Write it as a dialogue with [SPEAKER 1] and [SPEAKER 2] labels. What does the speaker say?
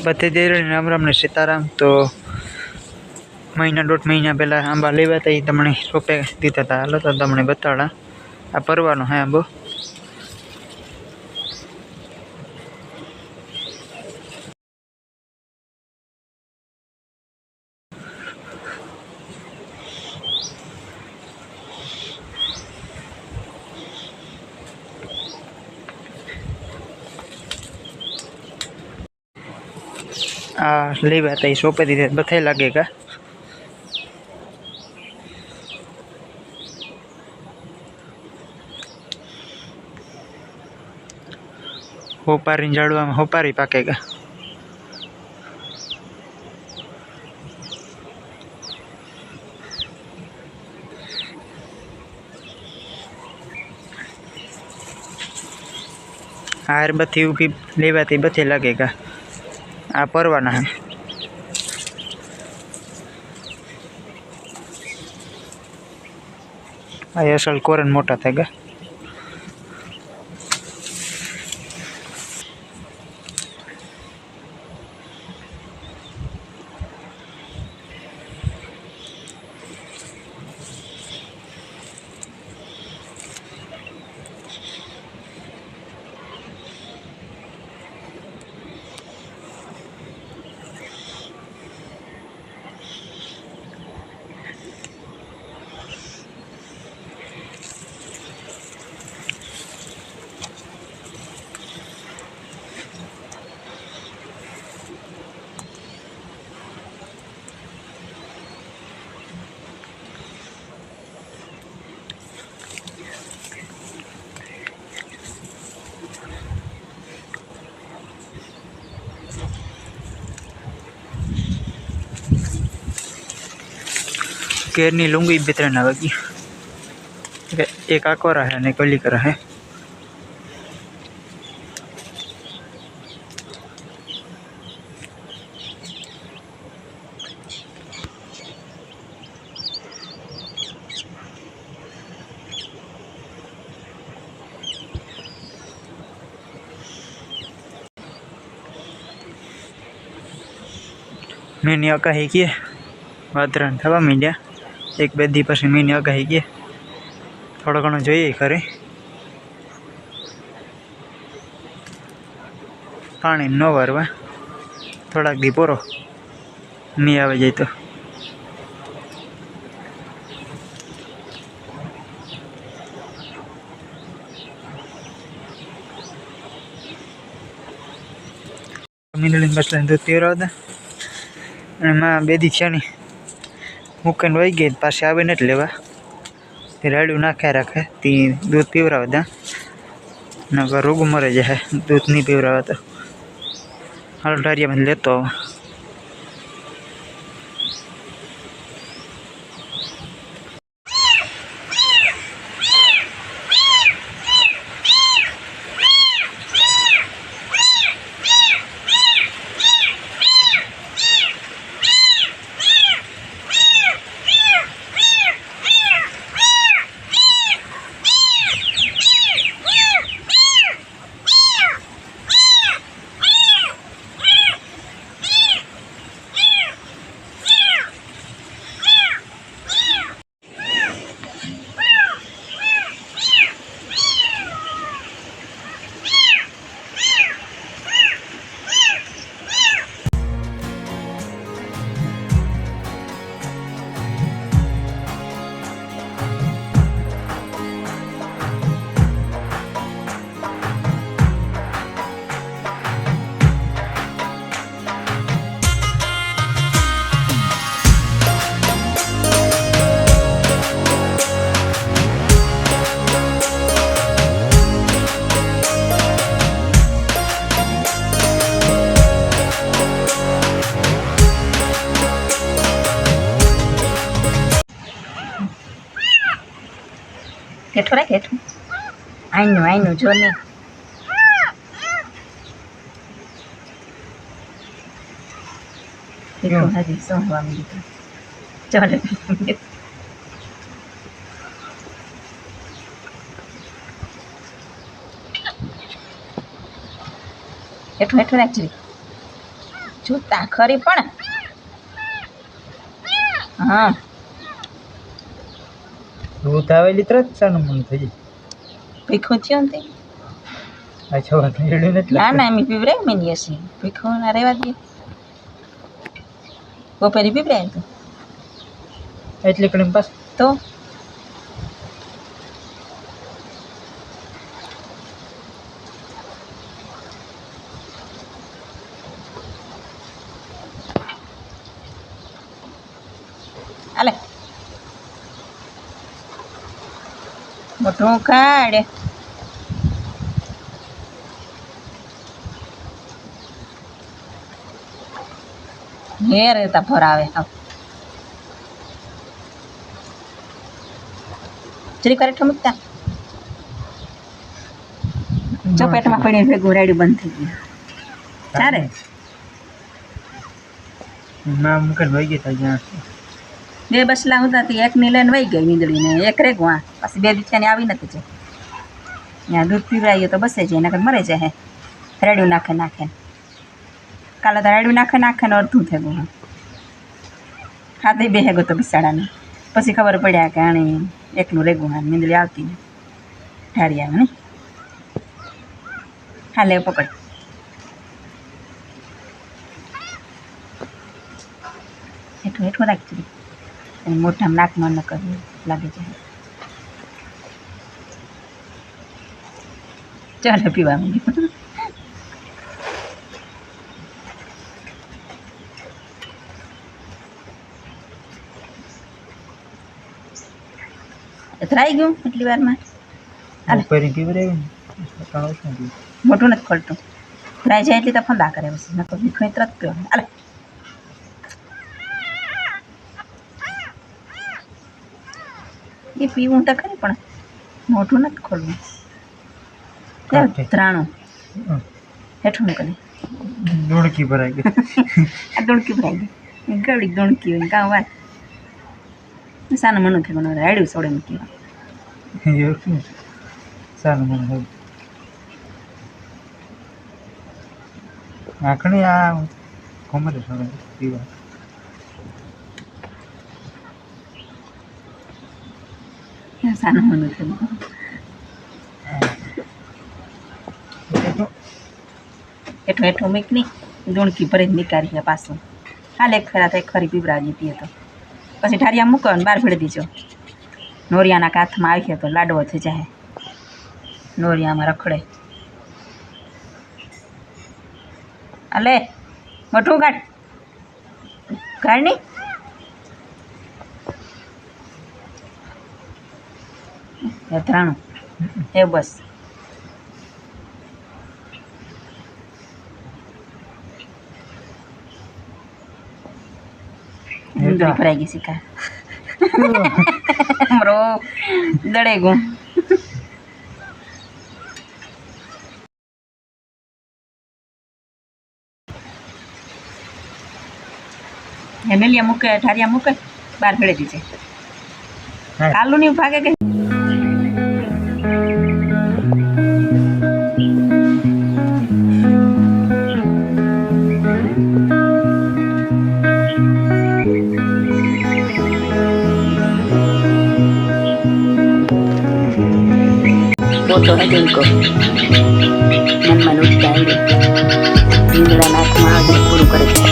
[SPEAKER 1] બધે દેરાણી રાम राम ने सीताराम। तो महीना 1.5 महीना पहला आंबा लेवा था, तमने रोपे दीधा था। हालो तो तमने बताड़ा आ परवानो है आंबो। आ लेवा था सोपे दीधे बथे लगेगा। होपारी झाड़वा में होपारी पाकेगा। हार बथी उभी लेवाती बथे लगेगा। आ परवाना है। आ असल कोरन मोटा थेगा। केरनी लूंगी बितरन आवेगी। एक आकोरा है ने कोली करा है। मैंने आगाही की वादरण थवा मीडिया एक बे दी पछी मैंने आगाही की थोड़ा घणो जोईए खरे। पानी न भरवा थोड़ा दी पूरो नहीं आवे जाए तो मीनलिंग बस दूध पीवरा था। बेदी छानी मुकन वही गई पास आवे नहीं लेवा राड़ू नाख्या रखे ती दूध पीवरा था। नगर रोग मरे जाए दूध नहीं पीवरा तो हाल डारिया में लेतो।
[SPEAKER 2] हेठो राख हेठो आईनु जो नहीं देखो हरी सो हवा में चल हेठो हेठो राख जी જોતા ખરી પણ હા
[SPEAKER 1] દૂધ આવેલી તરત સાનું મન થઈ જાય
[SPEAKER 2] ભીખું થયો ને તે
[SPEAKER 1] આ છોકરા રેડ્યું નથી
[SPEAKER 2] ના ના એમ પીવરાય મેં હશે ભીખું ના રહેવા દે બપોરે પીવરાય તો
[SPEAKER 1] એટલે કડીમ પાસ
[SPEAKER 2] તો અલે મોટું કાઢે ઘેર રહેતા ફરાવે આવ જરી કરે ઠમકતા જો પેટમાં પડીને ભેગું રેડી બંધ થઈ ગયું ચારે
[SPEAKER 1] ના મુકન વહી ગયા ત્યાં
[SPEAKER 2] બે બસલા હતા તે એકની લઈને વહી ગઈ વીંદડીને એક રે ગુવા પછી બે દીઠાની આવી નથી છે ત્યાં દૂધ પીવડાવીએ તો બસે છે એના કરતા મરે છે હે રેડ્યું નાખે નાખે કાલે તો રેડ્યું નાખે નાખે ને અડધું થઈ ગયું હાથે બે હેગો તો બિસાડાને પછી ખબર પડ્યા કે આણે એકલું રેગું હા મીંદડી આવતી ને ઠારી આવે ને હા લે પકડ હેઠું હેઠું રાખજો મોઢામાં નાકમાં ન કરવું લાગે છે ચાલો પીવા માંડ્યું અથડાઈ ગયું એટલી વારમાં
[SPEAKER 1] ઉપર પીવરાવી ને
[SPEAKER 2] મોટું નથી ખોલતું ભરાઈ જાય એટલી તો ફંદા કરે પછી નકર ભીખો તરત પીવા અલે એ પીવું તો ખરી પણ મોઢું નથી ખોલવું ત્રાણું હેઠું કરી
[SPEAKER 1] દોડકી ભરાઈ ગઈ
[SPEAKER 2] આ દોડકી ભરાઈ ગઈ ગળી દોડકી હોય કાં વાત સાનું મનું થઈ મને રાડ્યું સોડે મૂકી
[SPEAKER 1] સારું મને હોય આખણી આ કોમરે સોડે પીવા
[SPEAKER 2] સાનું મનું થયું હેઠું હેઠું મીક નહીં દોણકી ભરી નીકાળી છે પાછું હાલ એક ફેરા તો એક ખરી પીવરા જીતી હતો પછી ઠારિયા મૂકો ને બહાર ભેળી દીજો નોરિયાના હાથમાં આવી છે તો લાડવો થઈ જાય નોરિયામાં રખડે અલે મોટું કાઢ કાઢ નહીં ત્રાણું એ બસ ભરાઈ ગઈ શીખા બ્રો દડે ગયું હેમેલિયા મૂકે ઠારિયા મૂકે બહાર ભેળે દીધે કાલું નહીં ભાગે કે foto है जिनको मन मन उठता है इंदिरा नाथ महादेव पूરું કરે